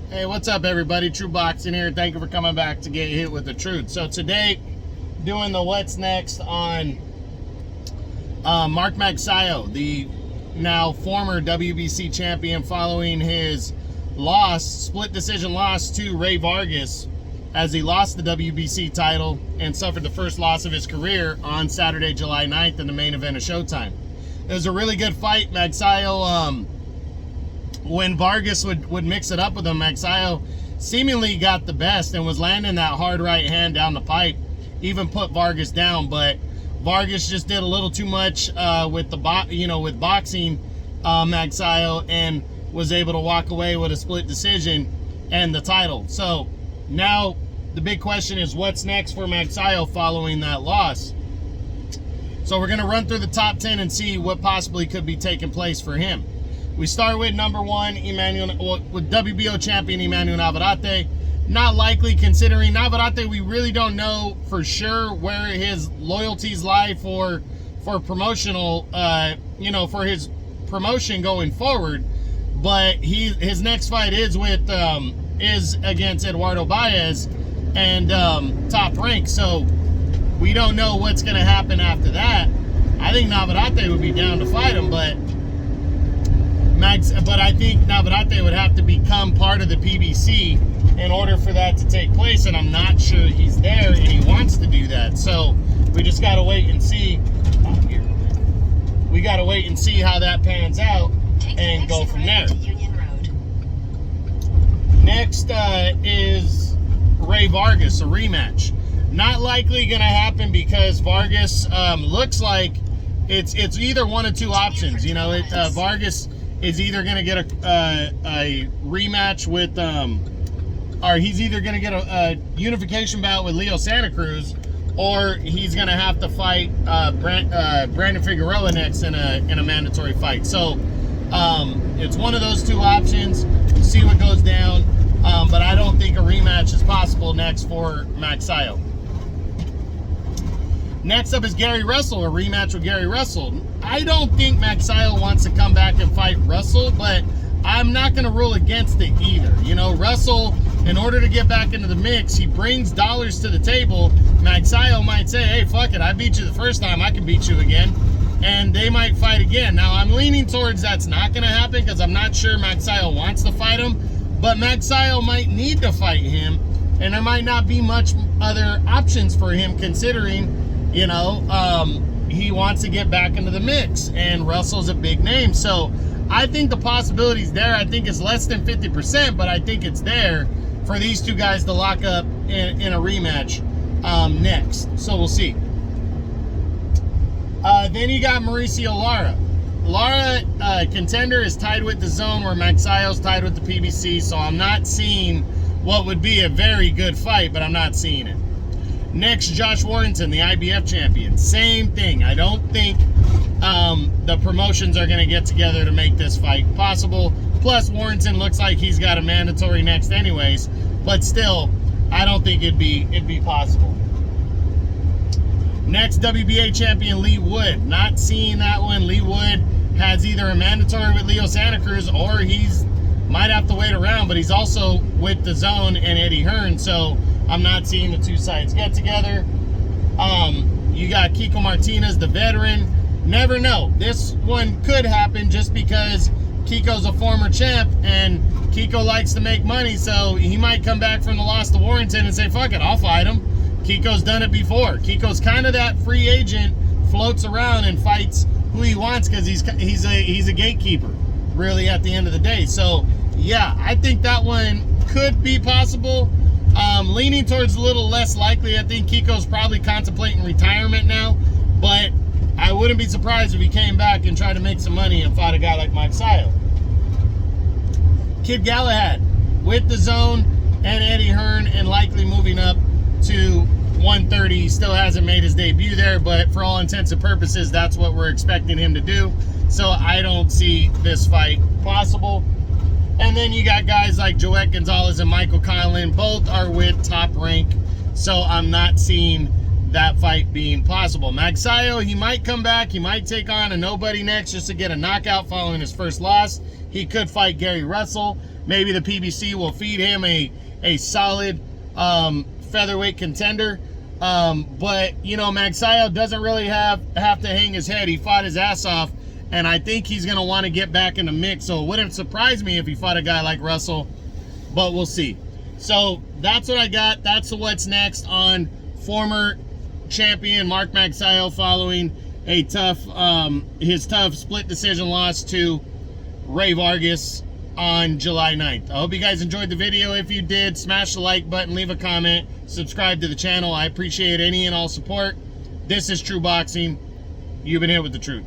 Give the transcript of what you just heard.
Hey, what's up, everybody? True Boxing here. Thank you for coming back to get hit with the truth. So today, doing the what's next on Mark Magsayo, the now former WBC champion, following his split decision loss to Rey Vargas, as he lost the WBC title and suffered the first loss of his career on Saturday, July 9th in the main event of Showtime. It was a really good fight. Magsayo, when Vargas would mix it up with him, Magsayo seemingly got the best and was landing that hard right hand down the pipe, even put Vargas down. But Vargas just did a little too much with boxing, Magsayo, and was able to walk away with a split decision and the title. So now the big question is, what's next for Magsayo following that loss? So we're going to run through the top 10 and see what possibly could be taking place for him. We start with number one, with WBO champion Emmanuel Navarrete. Not likely, considering Navarrete, we really don't know for sure where his loyalties lie for promotional, for his promotion going forward. But his next fight is against Eduardo Baez and Top Rank. So we don't know what's going to happen after that. I think Navarrete would be down to fight him, but I think Navarrete would have to become part of the PBC in order for that to take place, and I'm not sure he's there and he wants to do that. So we just got to wait and see. We got to wait and see how that pans out and go from there. Next is Rey Vargas, a rematch. Not likely going to happen because Vargas looks like it's either one of two options. Vargas is either going to get a rematch with, or he's either going to get a unification bout with Leo Santa Cruz, or he's going to have to fight Brandon Figueroa next in a mandatory fight. So it's one of those two options. We'll see what goes down, but I don't think a rematch is possible next for Magsayo. Next up is Gary Russell, a rematch with Gary Russell. I don't think Magsayo wants to come back and fight Russell, but I'm not going to rule against it either. Russell, in order to get back into the mix, he brings dollars to the table. Magsayo might say, hey, fuck it, I beat you the first time, I can beat you again. And they might fight again. Now, I'm leaning towards that's not going to happen because I'm not sure Magsayo wants to fight him, but Magsayo might need to fight him, and there might not be much other options for him, considering he wants to get back into the mix, and Russell's a big name. So I think the possibility's there. I think it's less than 50%, but I think it's there for these two guys to lock up in a rematch next. So we'll see. Then you got Mauricio Lara. Lara, contender, is tied with the zone, where Magsayo's tied with the PBC. So I'm not seeing what would be a very good fight, but I'm not seeing it. Next, Josh Warrington, the IBF champion. Same thing. I don't think the promotions are going to get together to make this fight possible. Plus, Warrington looks like he's got a mandatory next anyways. But still, I don't think it'd be possible. Next, WBA champion Lee Wood. Not seeing that one. Lee Wood has either a mandatory with Leo Santa Cruz, or he's might have to wait around, but he's also with the Zone and Eddie Hearn, so I'm not seeing the two sides get together. You got Kiko Martinez, the veteran. Never know. This one could happen just because Kiko's a former champ, and Kiko likes to make money, so he might come back from the loss to Warrington and say, fuck it, I'll fight him. Kiko's done it before. Kiko's kind of that free agent, floats around and fights who he wants because he's a gatekeeper, really, at the end of the day. So yeah, I think that one could be possible. Leaning towards a little less likely. I think Kiko's probably contemplating retirement now, but I wouldn't be surprised if he came back and tried to make some money and fought a guy like Magsayo. Kid Galahad with the Zone and Eddie Hearn, and likely moving up to 130. He still hasn't made his debut there, but for all intents and purposes, that's what we're expecting him to do. So I don't see this fight possible. And then you got guys like Joet Gonzalez and Michael Conlan. Both are with Top Rank, so I'm not seeing that fight being possible. Magsayo, he might come back. He might take on a nobody next just to get a knockout following his first loss. He could fight Gary Russell. maybe the PBC will feed him a solid featherweight contender. But, you know, Magsayo doesn't really have to hang his head. He fought his ass off, and I think he's going to want to get back in the mix. So it wouldn't surprise me if he fought a guy like Russell, but we'll see. So that's what I got. That's what's next on former champion Mark Magsayo following a tough, his tough split decision loss to Rey Vargas on July 9th. I hope you guys enjoyed the video. If you did, smash the like button, leave a comment, subscribe to the channel. I appreciate any and all support. This is True Boxing. You've been hit with the truth.